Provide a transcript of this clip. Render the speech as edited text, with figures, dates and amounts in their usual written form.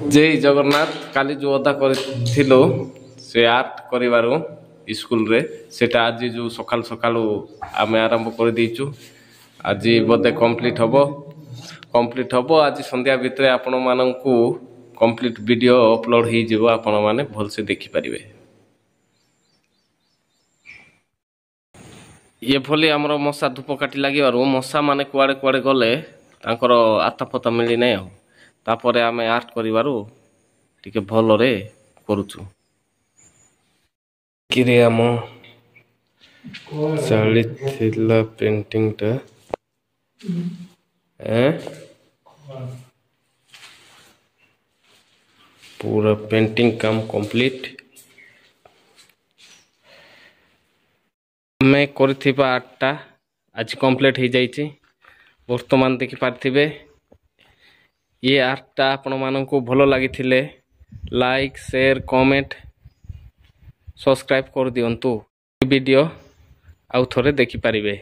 जय जगन्नाथ काली जो अदा कर से आर्ट कर स्कूल रे सेटा आज जो सकाल सकाल आम आरंभ कर देचु आज बोधे कंप्लीट हम आज संध्या भितर आपण मानू कंप्लीट वीडियो अपलोड हो आपण माने भल से देखि पारिबे। ये भली आमर मशा धूप काटी लगे मशा माने कुआड़े कुआड़े गले तांकर आता पता मिली ना तापर आम आर्ट करूँ टिके भल रे करुचु किरे आम चली पेंटिंग टा पूरा पेंटिंग काम कंप्लीट मैं करिथिबा आर्टटा आज कंप्लीट हो जाइए। वर्तमान देखि पार्थिबे ये आर्टटा आपण माननकु भलो लागिथिले लाइक शेयर कमेंट सब्सक्राइब कर दियंतु वीडियो आउ थोड़े देखि पारिबे।